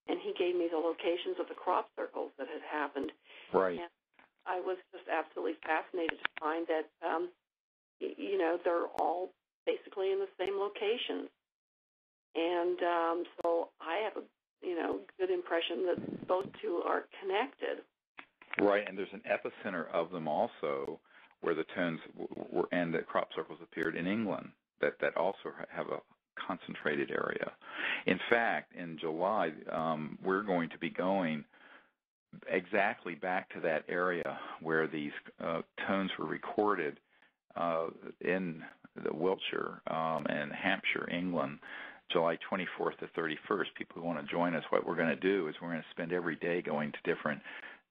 and he gave me the locations of the crop circles that had happened. Right. And I was just absolutely fascinated to find that, they're all basically in the same locations. And so I have a, good impression that those two are connected. Right, and there's an epicenter of them also, where the tones were, and the crop circles appeared in England, that also have a concentrated area. In fact, in July, we're going to be going exactly back to that area where these tones were recorded in the Wiltshire and Hampshire, England, July 24th to 31st. People who want to join us, what we're going to do is we're going to spend every day going to different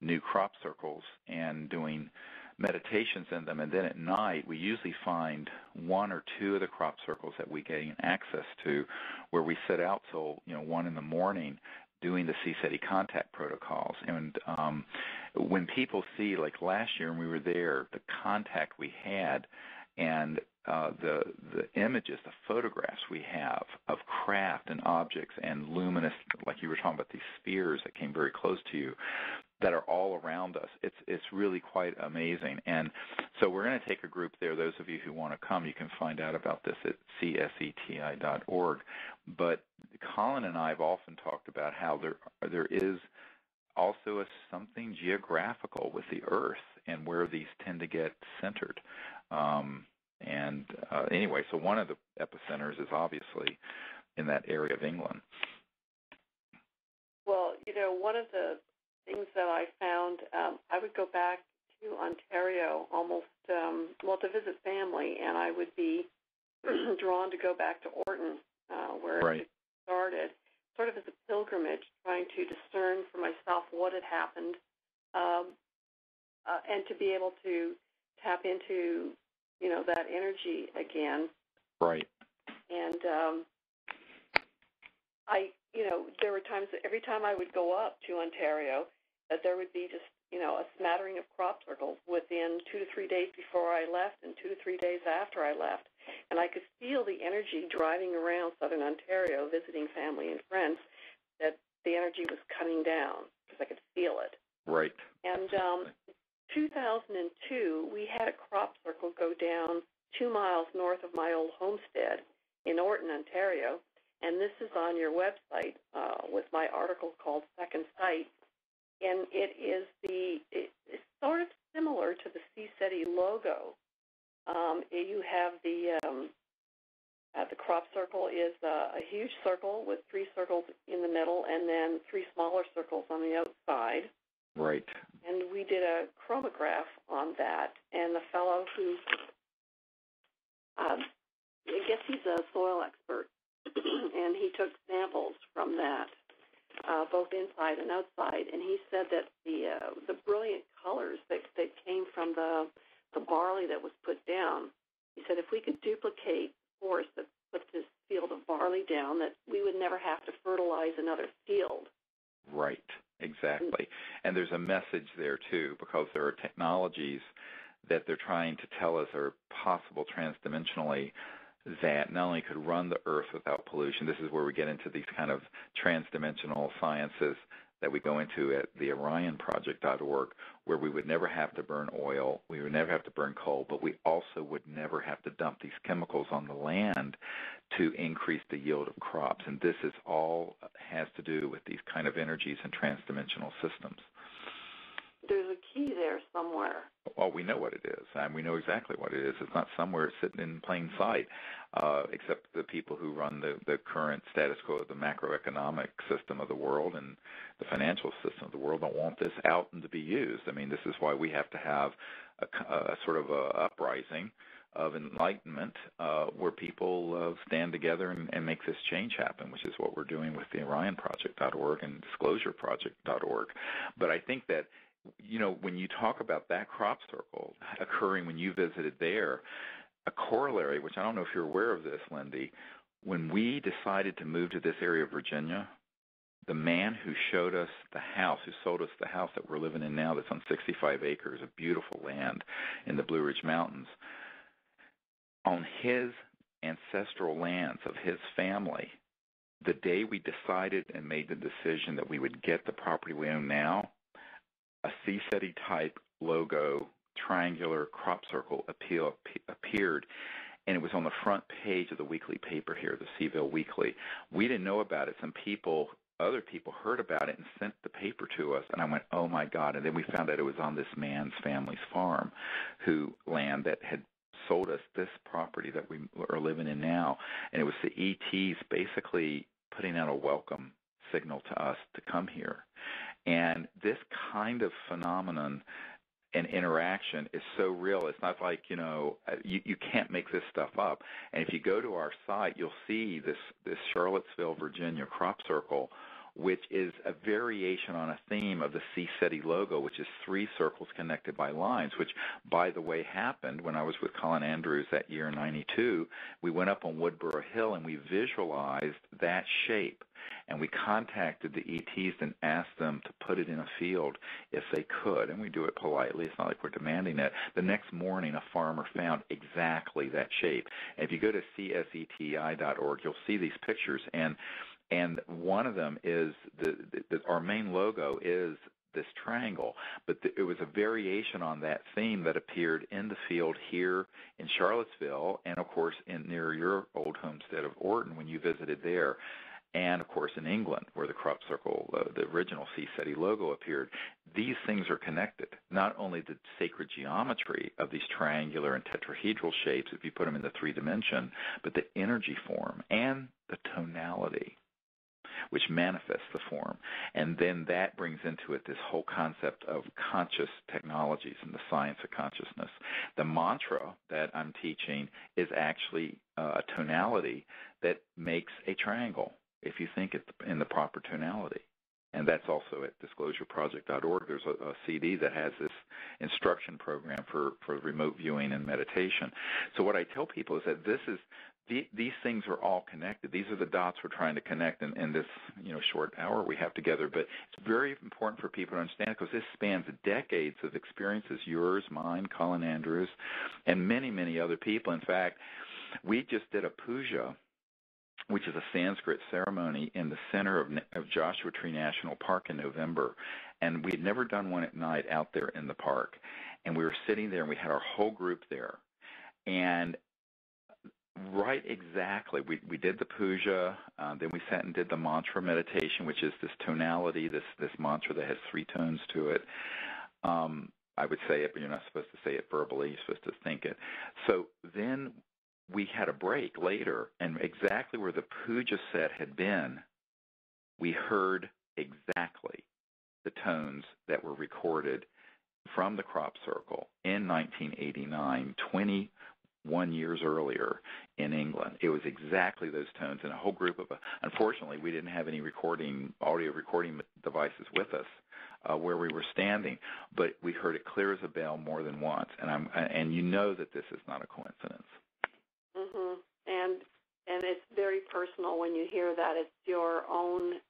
new crop circles and doing meditations in them, and then at night we usually find one or two of the crop circles that we gain access to, where we set out till 1 in the morning doing the CSETI contact protocols. And when people see, like last year when we were there, the contact we had and the images, the photographs we have of craft and objects and luminous, like you were talking about, these spheres that came very close to you, that are all around us. It's really quite amazing. And so we're going to take a group there. Those of you who want to come, you can find out about this at CSETI.org. But Colin and I have often talked about how there is also something geographical with the Earth and where these tend to get centered. Anyway, so one of the epicenters is obviously in that area of England. Well, one of the things that I found, I would go back to Ontario almost, to visit family, and I would be drawn to go back to Orton, where it started, sort of as a pilgrimage, trying to discern for myself what had happened, and to be able to tap into, that energy again. Right. And there were times that every time I would go up to Ontario, that there would be just, a smattering of crop circles within 2 to 3 days before I left and 2 to 3 days after I left. And I could feel the energy driving around southern Ontario, visiting family and friends, that the energy was cutting down because I could feel it. Right. And 2002, we had a crop circle go down 2 miles north of my old homestead in Orton, Ontario. And this is on your website with my article called Second Sight. And it's sort of similar to the CSETI logo. You have the crop circle is a huge circle with 3 circles in the middle and then 3 smaller circles on the outside. Right. And we did a chromograph on that. And the fellow who, I guess he's a soil expert, and he took samples from that, both inside and outside, and he said that the brilliant colors that came from the barley that was put down, he said if we could duplicate forest that put this field of barley down, that we would never have to fertilize another field. Right, exactly. And there's a message there, too, because there are technologies that they're trying to tell us are possible transdimensionally that not only could run the Earth without pollution. This is where we get into these kind of transdimensional sciences that we go into at the orionproject.org, where we would never have to burn oil, we would never have to burn coal, but we also would never have to dump these chemicals on the land to increase the yield of crops. And this is all has to do with these kind of energies and transdimensional systems. There's a key there somewhere. Well, we know what it is, and we know exactly what it is. It's not somewhere sitting in plain sight, except the people who run the current status quo of the macroeconomic system of the world and the financial system of the world don't want this out and to be used. I mean, this is why we have to have a sort of a uprising of enlightenment where people stand together and make this change happen, which is what we're doing with the orionproject.org and disclosureproject.org. But I think that when you talk about that crop circle occurring when you visited there, a corollary, which I don't know if you're aware of this, Lindy, when we decided to move to this area of Virginia, the man who showed us the house, who sold us the house that we're living in now that's on 65 acres of beautiful land in the Blue Ridge Mountains, on his ancestral lands of his family, the day we decided and made the decision that we would get the property we own now, a CSETI type logo, triangular crop circle appeared, and it was on the front page of the weekly paper here, the Seaville Weekly. We didn't know about it. Other people heard about it and sent the paper to us, and I went, oh my God. And then we found out it was on this man's family's farm, land that had sold us this property that we are living in now. And it was the ETs basically putting out a welcome signal to us to come here. And this kind of phenomenon and interaction is so real. It's not like, you can't make this stuff up. And if you go to our site, you'll see this Charlottesville, Virginia crop circle, which is a variation on a theme of the CSETI logo, which is 3 circles connected by lines, which, by the way, happened when I was with Colin Andrews that year in 92. We went up on Woodborough Hill and we visualized that shape. And we contacted the ETs and asked them to put it in a field if they could. And we do it politely. It's not like we're demanding it. The next morning, a farmer found exactly that shape. And if you go to CSETI.org, you'll see these pictures. And one of them is our main logo is this triangle, but it was a variation on that theme that appeared in the field here in Charlottesville, and of course near your old homestead of Orton when you visited there, and of course in England where the crop circle, the original CSETI logo appeared. These things are connected. Not only the sacred geometry of these triangular and tetrahedral shapes, if you put them in the 3-dimension, but the energy form and the tonality, which manifests the form. And then that brings into it this whole concept of conscious technologies and the science of consciousness. The mantra that I'm teaching is actually a tonality that makes a triangle, if you think it in the proper tonality. And that's also at disclosureproject.org. There's a CD that has this instruction program for remote viewing and meditation. So what I tell people is that these things are all connected. These are the dots we're trying to connect in this short hour we have together. But it's very important for people to understand because this spans decades of experiences, yours, mine, Colin Andrews, and many, many other people. In fact, we just did a Puja, which is a Sanskrit ceremony in the center of Joshua Tree National Park in November. And we had never done one at night out there in the park. And we were sitting there, and we had our whole group there. And right, exactly. We did the puja, then we sat and did the mantra meditation, which is this tonality, this mantra that has 3 tones to it. I would say it, but you're not supposed to say it verbally. You're supposed to think it. So then we had a break later, and exactly where the puja set had been, we heard exactly the tones that were recorded from the crop circle in 1989, 21 years earlier in England. It was exactly those tones, and a whole group of, unfortunately, we didn't have any audio recording devices with us where we were standing, but we heard it clear as a bell more than once, and you know that this is not a coincidence. Mm-hmm. And it's very personal when you hear that. It's your own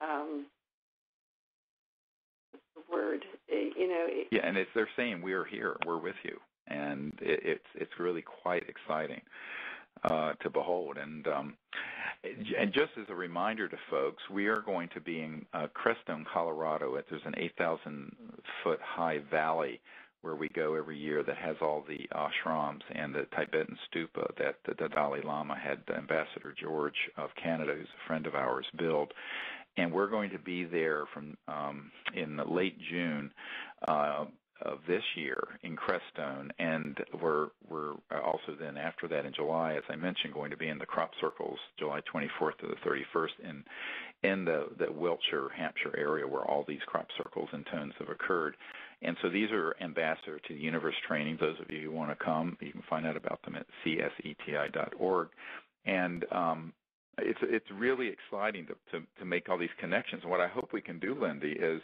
word, Yeah, and they're saying we are here, we're with you, and it's really quite exciting to behold. And just as a reminder to folks, we are going to be in Crestone, Colorado. There's an 8,000-foot high valley where we go every year that has all the ashrams and the Tibetan stupa that the Dalai Lama had Ambassador George of Canada, who's a friend of ours, build. And we're going to be there from in late June of this year in Crestone, and we're also then after that in July, as I mentioned, going to be in the crop circles July 24th to the 31st in the Wiltshire, Hampshire area where all these crop circles and tones have occurred. And so these are Ambassador to the Universe training. Those of you who want to come, you can find out about them at CSETI.org. And it's really exciting to make all these connections. And what I hope we can do, Lindy, is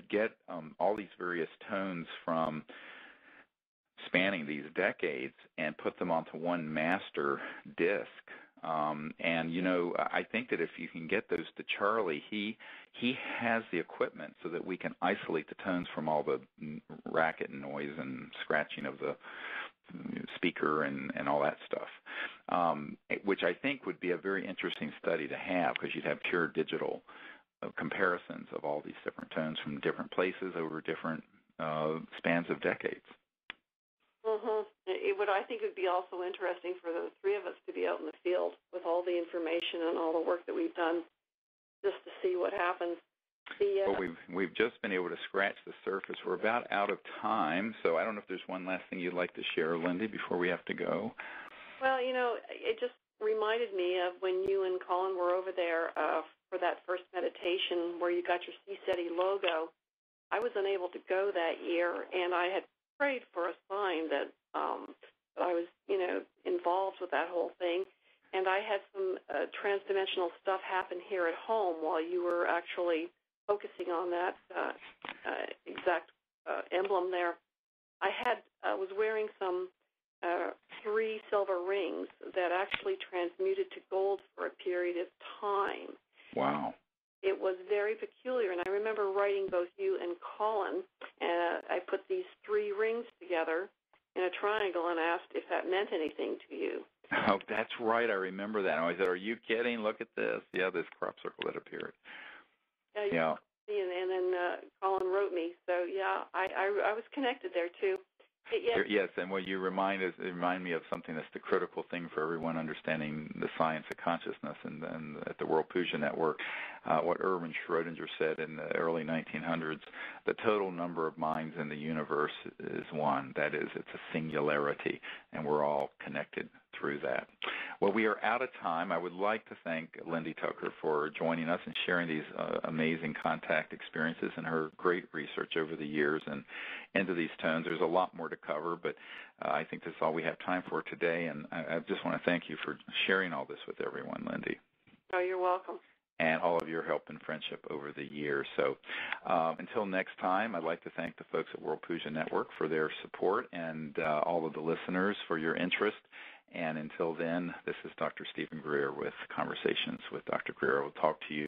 get all these various tones from spanning these decades and put them onto one master disc. I think that if you can get those to Charlie, he has the equipment so that we can isolate the tones from all the racket and noise and scratching of the speaker and all that stuff, which I think would be a very interesting study to have because you'd have pure digital comparisons of all these different tones from different places over different spans of decades. Mm-hmm. I think it would be also interesting for the 3 of us to be out in the field with all the information and all the work that we've done just to see what happens. Well, we've just been able to scratch the surface. We're about out of time, so I don't know if there's one last thing you'd like to share, Lindy, before we have to go. Well, it just reminded me of when you and Colin were over there for that first meditation where you got your CSETI logo. I was unable to go that year, and I had prayed for a sign that I was, involved with that whole thing. And I had some transdimensional stuff happen here at home while you were actually focusing on that exact emblem there. I was wearing some 3 silver rings that actually transmuted to gold for a period of time. Wow. It was very peculiar, and I remember writing both you and Colin, and I put these 3 rings together in a triangle and asked if that meant anything to you. Oh, that's right. I remember that. And I said, "Are you kidding? Look at this." Yeah, this crop circle that appeared. Yeah. And then Colin wrote me. So, yeah, I was connected there, too. Yes, and what you remind me of something that's the critical thing for everyone understanding the science of consciousness and at the World Puja Network, what Erwin Schrödinger said in the early 1900s, the total number of minds in the universe is one. That is, it's a singularity, and we're all connected through that. Well, we are out of time. I would like to thank Lindy Tucker for joining us and sharing these amazing contact experiences and her great research over the years and into these tones. There's a lot more to cover, but I think that's all we have time for today, and I just want to thank you for sharing all this with everyone, Lindy. Oh, you're welcome. And all of your help and friendship over the years. So until next time, I'd like to thank the folks at World Puja Network for their support and all of the listeners for your interest. And until then, this is Dr. Stephen Greer with Conversations with Dr. Greer. We'll talk to you